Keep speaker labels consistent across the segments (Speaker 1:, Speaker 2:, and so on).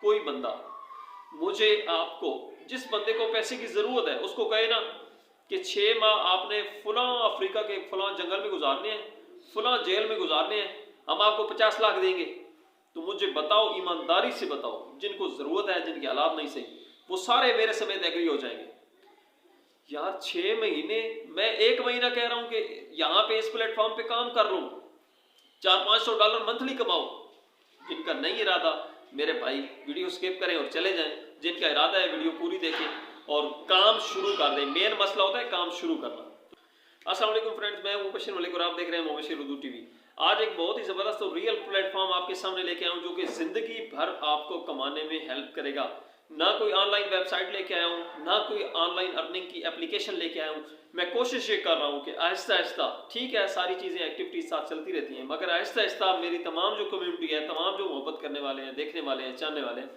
Speaker 1: कोई बंदा मुझे आपको, जिस बंदे को पैसे की जरूरत है उसको कहे ना कि 6 माह आपने फलां अफ्रीका के फलां जंगल में गुजारने हैं, फलां जेल में गुजारने हैं, हम आपको 50 लाख देंगे, तो मुझे बताओ, ईमानदारी से बताओ, जिनको जरूरत है, जिनके हालात नहीं सही, वो सारे मेरे समेत एग्री हो जाएंगे। यार 6 महीने, मैं 1 महीना कह रहा हूं कि यहां पे इस प्लेटफॉर्म पे काम कर लूं, $400-500 मंथली कमाओ। जिनका नहीं इरादा मेरे भाई वीडियो स्किप करें और चले जाएं, जिनका इरादा है वीडियो पूरी देखें और काम शुरू कर दें। मेन मसला होता है काम शुरू करना। अस्सलाम वालेकुम फ्रेंड्स, मैं मुबशिर मलिक और आप देख रहे हैं मुबशिर उर्दू टीवी। आज एक बहुत ही ज़बरदस्त और रियल प्लेटफॉर्म आपके सामने लेके आया हूँ जो कि ज़िंदगी भर आपको कमाने में हेल्प करेगा। ना कोई ऑनलाइन वेबसाइट लेके आया हूँ, ना कोई ऑनलाइन अर्निंग की एप्लीकेशन लेके आया हूँ। मैं कोशिश ये कर रहा हूँ कि आहिस्ता आहिस्ता, ठीक है सारी चीज़ें एक्टिविटीज साथ चलती रहती हैं, मगर आहिस्ता आहिस्ता मेरी तमाम जो कम्युनिटी है, तमाम जो मोहब्बत करने वाले हैं, देखने वाले हैं, चाहने वाले हैं,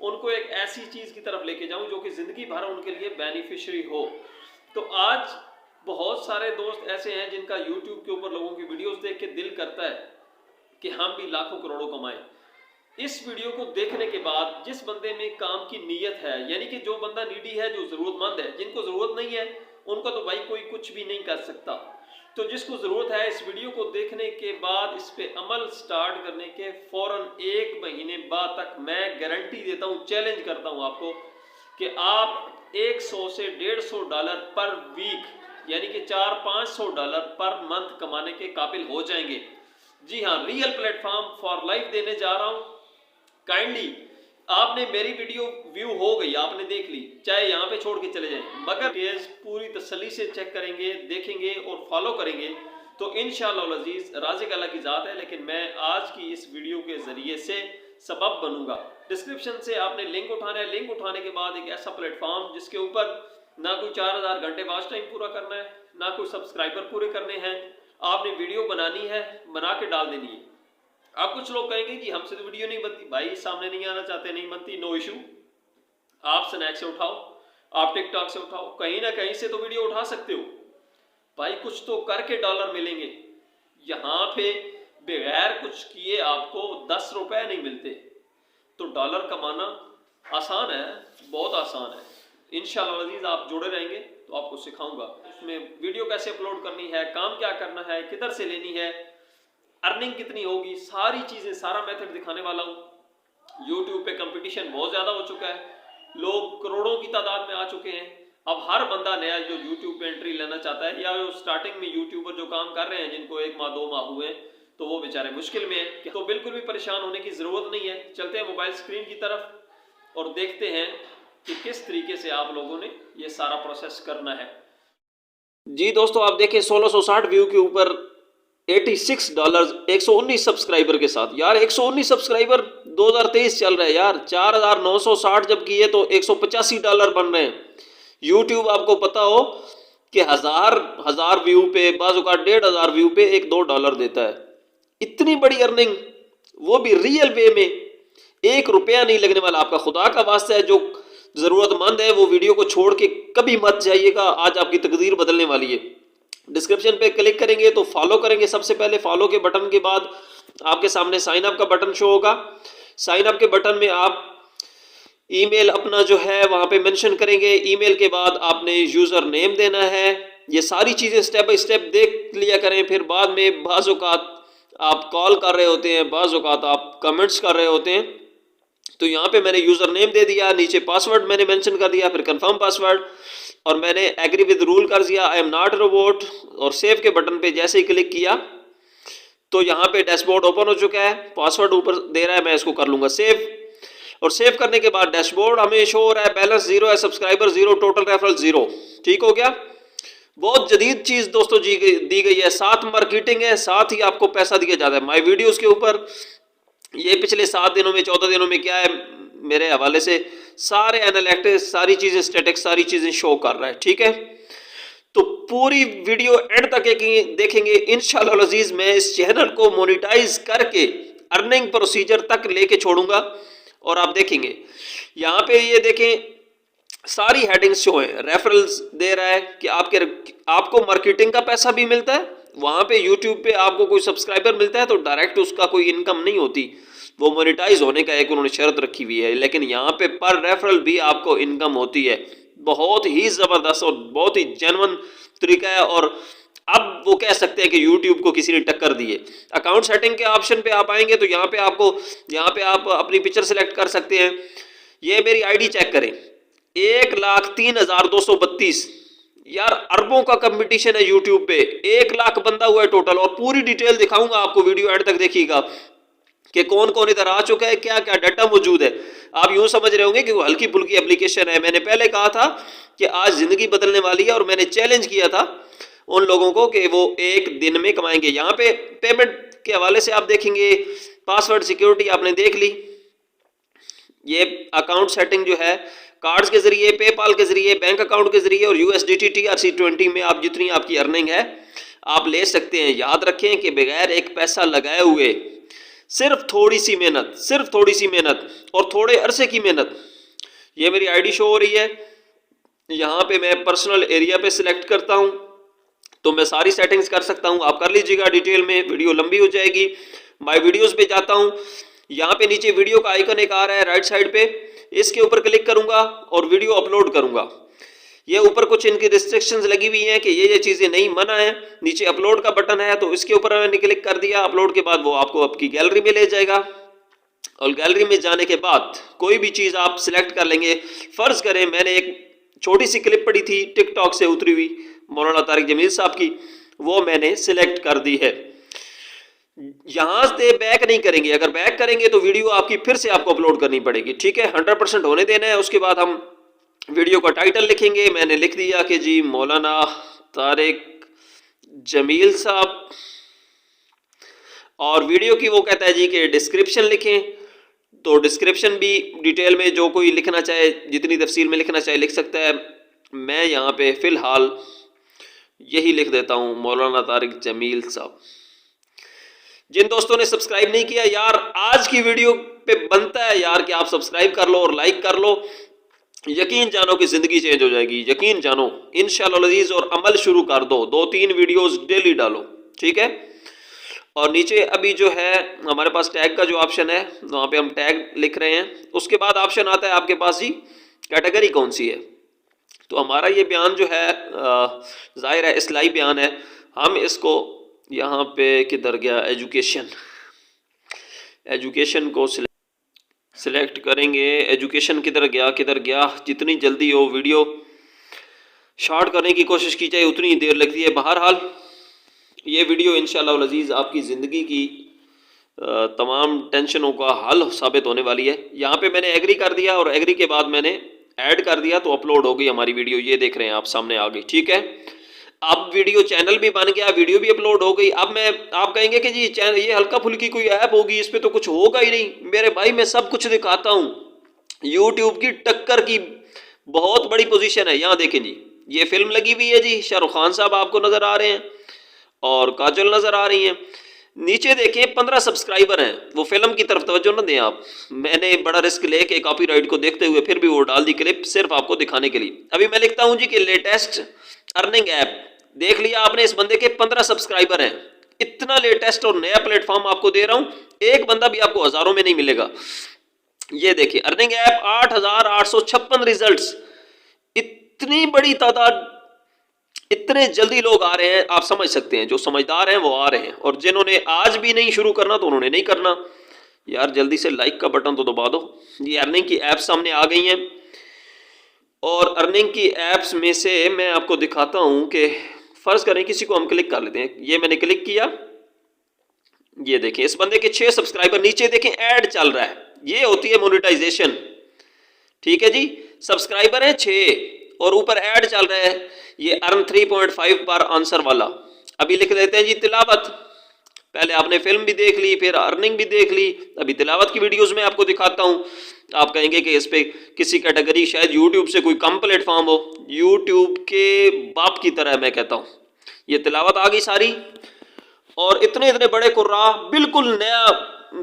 Speaker 1: उनको एक ऐसी चीज़ की तरफ लेके जाऊँ जो कि ज़िंदगी भर उनके लिए बेनिफिशियरी हो। तो आज बहुत सारे दोस्त ऐसे हैं जिनका यूट्यूब के ऊपर लोगों की वीडियोस देख के दिल करता है कि हम भी लाखों करोड़ों कमाएं। इस वीडियो को देखने के बाद जिस बंदे में काम की नीयत है, यानी कि जो बंदा नीडी है, जो ज़रूरतमंद है, जिनको ज़रूरत नहीं है उनको तो भाई कोई कुछ भी नहीं कर सकता, तो जिसको ज़रूरत है इस वीडियो को देखने के बाद इस पे अमल स्टार्ट करने के फ़ौरन 1 महीने बाद तक मैं गारंटी देता हूँ, चैलेंज करता हूँ आपको कि आप 100 से $150 पर वीक, यानी कि $400-500 पर मंथ कमाने के काबिल हो जाएंगे। जी हाँ, रियल प्लेटफॉर्म फॉर लाइफ देने जा रहा हूँ। काइंडली आपने मेरी वीडियो व्यू हो गई, आपने देख ली, चाहे यहाँ पे छोड़ के चले जाएं, मगर पेज पूरी तसल्ली से चेक करेंगे, देखेंगे और फॉलो करेंगे तो इंशाअल्लाह अज़ीज़, राज़िक अल्लाह की ज़ात है, लेकिन मैं आज की इस वीडियो के ज़रिए से सबब बनूंगा। डिस्क्रिप्शन से आपने लिंक उठाना है, लिंक उठाने के बाद एक ऐसा प्लेटफॉर्म जिसके ऊपर ना कोई 4000 घंटे वॉच टाइम पूरा करना है, ना कोई सब्सक्राइबर पूरे करने हैं, आपने वीडियो बनानी है, बना के डाल देनी है। अब कुछ लोग कहेंगे कि हमसे तो वीडियो नहीं बनती, भाई सामने नहीं आना चाहते, नहीं बनती, नो इशू, आप स्नैक से उठाओ, आप टिकटॉक से उठाओ, कहीं ना कहीं से तो वीडियो उठा सकते हो भाई, कुछ तो करके डॉलर मिलेंगे। यहाँ पे बगैर कुछ किए आपको 10 रुपए नहीं मिलते, तो डॉलर कमाना आसान है, बहुत आसान है। इंशाअल्लाह अज़ीज़ आप जुड़े रहेंगे तो आपको सिखाऊंगा उसमें वीडियो कैसे अपलोड करनी है, काम क्या करना है, किधर से लेनी है, अर्निंग कितनी होगी, सारी चीज़ें, सारा मेथड दिखाने वाला हूँ। यूट्यूब पे कंपटीशन बहुत ज़्यादा हो चुका है, लोग करोड़ों की तादाद में आ चुके हैं। अब हर बंदा नया जो यूट्यूब पे एंट्री लेना चाहता है, या जो स्टार्टिंग में यूट्यूबर जो काम कर रहे हैं, जिनको 1 माह 2 माह हुए हैं, तो वो बेचारे मुश्किल में हैं। तो बिल्कुल भी परेशान होने की ज़रूरत नहीं है। चलते हैं मोबाइल स्क्रीन की तरफ और देखते हैं कि किस तरीके से आप लोगों ने ये सारा प्रोसेस करना है। जी दोस्तों, आप देखें 1660 व्यू के ऊपर $86, 119 सब्सक्राइबर के साथ। यार 119 सब्सक्राइबर 2023 चल रहा है यार, 4960 जब किए तो $185 बन रहे हैं। यूट्यूब आपको पता हो कि हजार व्यू पे, बाज़ औक़ात 1500 व्यू पे $1-2 देता है। इतनी बड़ी अर्निंग, वो भी रियल वे में, 1 रुपया नहीं लगने वाला। आपका खुदा का वास्ता है, जो ज़रूरतमंद है वो वीडियो को छोड़ के कभी मत जाइएगा, आज आपकी तकदीर बदलने वाली है। डिस्क्रिप्शन पे क्लिक करेंगे तो फॉलो करेंगे, सबसे पहले फॉलो के बटन के बाद आपके सामने साइन अप का बटन शो होगा। साइन अप के बटन में आप ईमेल अपना जो है वहाँ पे मेंशन करेंगे, ईमेल के बाद आपने यूज़र नेम देना है। ये सारी चीज़ें स्टेप बाय स्टेप देख लिया करें, फिर बाद में बाज़ औक़ात आप कॉल कर रहे होते हैं, बाज़ औक़ात आप कमेंट्स कर रहे होते हैं, तो यहाँ पे मैंने यूज़र नेम दे दिया, नीचे पासवर्ड मैंने मेंशन कर दिया, फिर कंफर्म पासवर्ड, और मैंने एग्री विद रूल कर दिया, आई एम नॉट रोबोट, और सेव के बटन पे जैसे ही क्लिक किया तो यहाँ पे डैशबोर्ड ओपन हो चुका है। पासवर्ड ऊपर दे रहा है, मैं इसको कर लूँगा सेव, और सेव करने के बाद डैशबोर्ड हमें शो हो रहा है, बैलेंस 0 है, सब्सक्राइबर 0, टोटल रेफरल 0। ठीक हो गया। बहुत जदीद चीज़ दोस्तों दी गई है, साथ मार्केटिंग है, साथ ही आपको पैसा दिया जाता है। माई वीडियोज़ के ऊपर ये पिछले 7 दिनों में, 14 दिनों में क्या है, मेरे हवाले से सारे एनालिटिक्स, सारी चीज़ें, स्टैटिक्स, सारी चीज़ें शो कर रहा है। ठीक है, तो पूरी वीडियो एंड तक देखेंगे इंशाअल्लाह अज़ीज़। मैं इस चैनल को मोनेटाइज करके अर्निंग प्रोसीजर तक लेके छोड़ूंगा, और आप देखेंगे यहाँ पे, ये देखें सारी हेडिंग्स शो है। रेफरल्स दे रहा है कि आपको मार्केटिंग का पैसा भी मिलता है, वहाँ पे यूट्यूब पे आपको कोई सब्सक्राइबर मिलता है तो डायरेक्ट उसका कोई इनकम नहीं होती, वो मोनेटाइज होने का एक उन्होंने शर्त रखी हुई है, लेकिन यहाँ पे पर रेफरल भी आपको इनकम होती है। बहुत ही ज़बरदस्त और बहुत ही जेन्युइन तरीका है। और अब वो कह सकते हैं कि YouTube को किसी ने टक्कर दी है। अकाउंट सेटिंग के ऑप्शन पे आप आएंगे तो यहाँ पे आप अपनी पिक्चर सेलेक्ट कर सकते हैं। ये मेरी आईडी चेक करें, 1,03,232। यार अरबों का कंपटीशन है YouTube पे, 1 लाख बंदा हुआ है टोटल। और पूरी डिटेल दिखाऊंगा आपको, वीडियो एंड तक देखिएगा कि कौन कौन इधर आ चुका है, क्या क्या डाटा मौजूद है। आप यूं समझ रहे होंगे कि वो हल्की फुल्की एप्लीकेशन है। मैंने पहले कहा था कि आज जिंदगी बदलने वाली है, और मैंने चैलेंज किया था उन लोगों को कि वो एक दिन में कमाएंगे। यहाँ पे पेमेंट के हवाले से आप देखेंगे, पासवर्ड सिक्योरिटी आपने देख ली। ये अकाउंट सेटिंग जो है कार्ड्स के जरिए, पेपाल के जरिए, बैंक अकाउंट के जरिए और USDT TRC20 में आप जितनी आपकी अर्निंग है आप ले सकते हैं। याद रखें कि बगैर एक पैसा लगाए हुए सिर्फ थोड़ी सी मेहनत और थोड़े अरसे की मेहनत। ये मेरी आईडी शो हो रही है, यहाँ पे मैं पर्सनल एरिया पे सिलेक्ट करता हूँ तो मैं सारी सेटिंग्स कर सकता हूँ। आप कर लीजिएगा डिटेल में, वीडियो लंबी हो जाएगी। माय वीडियोस पे जाता हूँ, यहाँ पे नीचे वीडियो का आइकन एक आ रहा है राइट साइड पे, इसके ऊपर क्लिक करूंगा और वीडियो अपलोड करूंगा। ये ऊपर कुछ इनकी रिस्ट्रिक्शंस लगी हुई हैं कि ये चीज़ें नहीं मना है। नीचे अपलोड का बटन है तो इसके ऊपर मैंने क्लिक कर दिया। अपलोड के बाद वो आपको आपकी गैलरी में ले जाएगा, और गैलरी में जाने के बाद कोई भी चीज़ आप सिलेक्ट कर लेंगे। फ़र्ज़ करें मैंने एक छोटी सी क्लिप पड़ी थी टिकटॉक से उतरी हुई मौलाना तारिक जमील साहब की, वो मैंने सिलेक्ट कर दी है। यहां से बैक नहीं करेंगे, अगर बैक करेंगे तो वीडियो आपकी फिर से आपको अपलोड करनी पड़ेगी। ठीक है, 100% होने देना है। उसके बाद हम वीडियो का टाइटल लिखेंगे। मैंने लिख दिया कि जी मौलाना तारिक जमील साहब, और वीडियो की वो कहता है जी कि डिस्क्रिप्शन लिखें, तो डिस्क्रिप्शन भी डिटेल में जो कोई लिखना चाहे, जितनी तफसील में लिखना चाहे लिख सकता है। मैं यहाँ पे फ़िलहाल यही लिख देता हूँ, मौलाना तारिक जमील साहब। जिन दोस्तों ने सब्सक्राइब नहीं किया यार, आज की वीडियो पे बनता है यार कि आप सब्सक्राइब कर लो और लाइक कर लो। यकीन जानो कि जिंदगी चेंज हो जाएगी, यकीन जानो इंशाअल्लाह अज़ीज़। और अमल शुरू कर दो, 2-3 वीडियोस डेली डालो, ठीक है। और नीचे अभी जो है हमारे पास टैग का जो ऑप्शन है, वहाँ पे हम टैग लिख रहे हैं। उसके बाद ऑप्शन आता है आपके पास जी कैटेगरी कौन सी है। तो हमारा ये बयान जो है ज़ाहिर है इस्लाही बयान है, हम इसको यहाँ पे किधर गया, एजुकेशन को सिलेक्ट करेंगे। एजुकेशन किधर गया। जितनी जल्दी हो वीडियो शॉर्ट करने की कोशिश की जाए उतनी देर लगती है। बहरहाल ये वीडियो इंशाअल्लाह अज़ीज़ आपकी ज़िंदगी की तमाम टेंशनों का हल साबित होने वाली है। यहाँ पे मैंने एग्री कर दिया और एग्री के बाद मैंने ऐड कर दिया तो अपलोड हो गई हमारी वीडियो। ये देख रहे हैं आप, सामने आ गई, ठीक है। अब वीडियो चैनल भी बन गया, वीडियो भी अपलोड हो गई। अब आप कहेंगे कि जी चैनल ये हल्का फुल्की कोई ऐप होगी, इस पर तो कुछ होगा ही नहीं। मेरे भाई मैं सब कुछ दिखाता हूँ। यूट्यूब की टक्कर की बहुत बड़ी पोजीशन है। यहाँ देखें जी, ये फिल्म लगी हुई है जी, शाहरुख खान साहब आपको नजर आ रहे हैं और काजल नजर आ रही हैं। नीचे देखें 15 सब्सक्राइबर हैं। वो फिल्म की तरफ तवज्जो न दें आप। मैंने बड़ा रिस्क लेके कॉपीराइट को देखते हुए फिर भी वो डाल दी क्लिप सिर्फ आपको दिखाने के लिए। अभी मैं लिखता हूँ जी कि लेटेस्ट अर्निंग ऐप, देख लिया आपने इस बंदे के 15 सब्सक्राइबर हैं। इतना लेटेस्ट और नया प्लेटफॉर्म आपको दे रहा हूं, एक बंदा भी आपको हजारों में नहीं मिलेगा। ये देखिए अर्निंग ऐप 8,856 रिजल्ट्स। इतनी बड़ी तादाद, इतने जल्दी लोग आ रहे हैं, आप समझ सकते हैं। जो समझदार हैं वो आ रहे हैं, और जिन्होंने आज भी नहीं शुरू करना तो उन्होंने नहीं करना। यार जल्दी से लाइक का बटन तो दबा दो। ये अर्निंग की ऐप्स सामने आ गई हैं, और अर्निंग की ऐप्स में से मैं आपको दिखाता हूं कि फर्ज करें किसी को हम क्लिक कर लेते हैं। ये मैंने क्लिक किया, ये देखें इस बंदे के 6 सब्सक्राइबर। नीचे देखें ऐड चल रहा है, ये होती है मोनेटाइजेशन, ठीक है जी। सब्सक्राइबर है 6 और ऊपर ऐड चल रहा है, ये अर्न 3.5 पर आंसर वाला। अभी लिख लेते हैं जी तिलावत। पहले आपने फिल्म भी देख ली, फिर अर्निंग भी देख ली, अभी तिलावत की वीडियोस में आपको दिखाता हूं। आप कहेंगे कि इस पे किसी कैटेगरी शायद यूट्यूब से कोई कम प्लेटफॉर्म हो। यूट्यूब के बाप की तरह मैं कहता हूं। ये तिलावत आ गई सारी, और इतने बड़े कुर्रा, बिल्कुल नया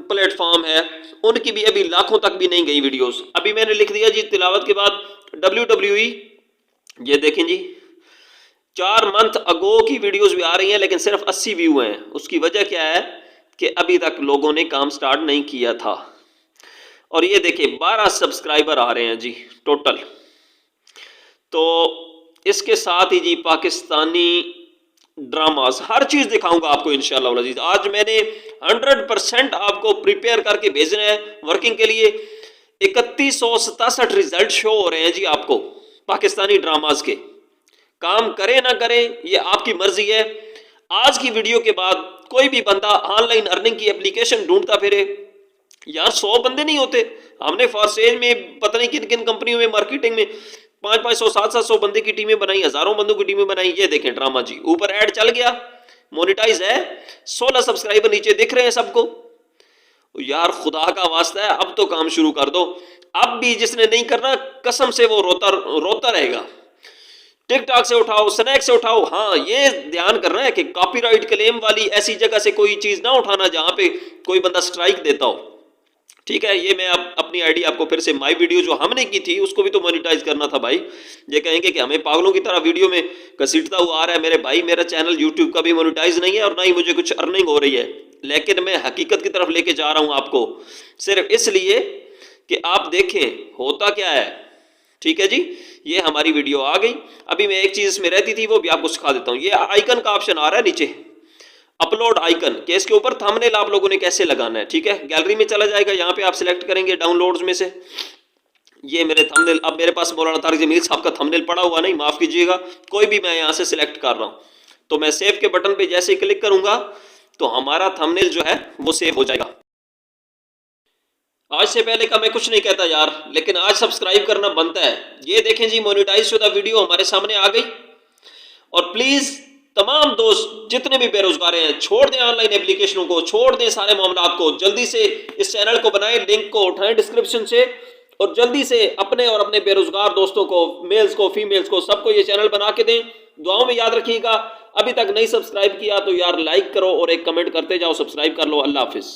Speaker 1: प्लेटफॉर्म है, उनकी भी अभी लाखों तक भी नहीं गई वीडियोस। अभी मैंने लिख दिया जी तिलावत के बाद WWE। ये देखें जी 4 मंथ अगो की वीडियोस भी आ रही हैं, लेकिन सिर्फ 80 व्यू हैं। उसकी वजह क्या है कि अभी तक लोगों ने काम स्टार्ट नहीं किया था। और ये देखिए 12 सब्सक्राइबर आ रहे हैं जी टोटल। तो इसके साथ ही जी पाकिस्तानी ड्रामास हर चीज दिखाऊंगा आपको इंशाल्लाह अजीज। आज मैंने 100% आपको प्रिपेयर करके भेजना है वर्किंग के लिए। 3167 रिजल्ट शो हो रहे हैं जी आपको पाकिस्तानी ड्रामास के। काम करे ना करे ये आपकी मर्जी है। आज की वीडियो के बाद कोई भी बंदा ऑनलाइन अर्निंग की एप्लीकेशन ढूंढता फिरे, यार 100 बंदे नहीं होते। हमने फॉरसेज में पता नहीं किन किन कंपनियों में मार्केटिंग में 500 700 बंदे की टीमें बनाई, हजारों बंदों की टीमें बनाई। ये देखें ड्रामा जी, ऊपर ऐड चल गया, मोनेटाइज है, 16 सब्सक्राइबर नीचे दिख रहे हैं सबको। यार खुदा का वास्ता है अब तो काम शुरू कर दो। अब भी जिसने नहीं करना कसम से वो रोता रहेगा। टिकटॉक से उठाओ, स्नैक से उठाओ। हाँ ये ध्यान करना है कि कॉपीराइट क्लेम वाली ऐसी जगह से कोई चीज ना उठाना जहां पे कोई बंदा स्ट्राइक देता हो, ठीक है। ये मैं अपनी आईडी आपको फिर से, माई वीडियो जो हमने की थी उसको भी तो मोनेटाइज करना था भाई। ये कहेंगे कि हमें पागलों की तरह वीडियो में घसीटता हुआ आ रहा है। मेरे भाई मेरा चैनल यूट्यूब का भी मोनेटाइज नहीं है और ना ही मुझे कुछ अर्निंग हो रही है, लेकिन मैं हकीकत की तरफ लेके जा रहा हूं आपको, सिर्फ इसलिए कि आप देखें होता क्या है। ठीक है जी, ये हमारी वीडियो आ गई। अभी मैं एक चीज इसमें रहती थी वो भी आपको सिखा देता हूं। ये आइकन का ऑप्शन आ रहा है नीचे, अपलोड आइकन के, इसके ऊपर थंबनेल आप लोगों ने कैसे लगाना है। ठीक है, गैलरी में चला जाएगा, यहाँ पे आप सिलेक्ट करेंगे डाउनलोड्स में से। ये मेरे थंबनेल, अब मेरे पास मौलाना तारिक जमील साहब का थंबनेल पड़ा हुआ नहीं, माफ कीजिएगा, कोई भी मैं यहाँ से सिलेक्ट कर रहा हूँ। तो मैं सेव के बटन पे जैसे ही क्लिक करूंगा तो हमारा थंबनेल जो है वो सेव हो जाएगा। आज से पहले का मैं कुछ नहीं कहता यार, लेकिन आज सब्सक्राइब करना बनता है। ये देखें जी मोनेटाइज शुदा वीडियो हमारे सामने आ गई। और प्लीज तमाम दोस्त जितने भी बेरोजगार हैं छोड़ दें ऑनलाइन एप्लीकेशनों को, छोड़ दें सारे मामलात को, जल्दी से इस चैनल को बनाएं, लिंक को उठाएं डिस्क्रिप्शन से और जल्दी से अपने और अपने बेरोजगार दोस्तों को, मेल्स को, फीमेल्स को, सबको ये चैनल बना के दें। दुआओं में याद रखिएगा। अभी तक नहीं सब्सक्राइब किया तो यार लाइक करो और एक कमेंट करते जाओ, सब्सक्राइब कर लो। अल्लाह हाफिज।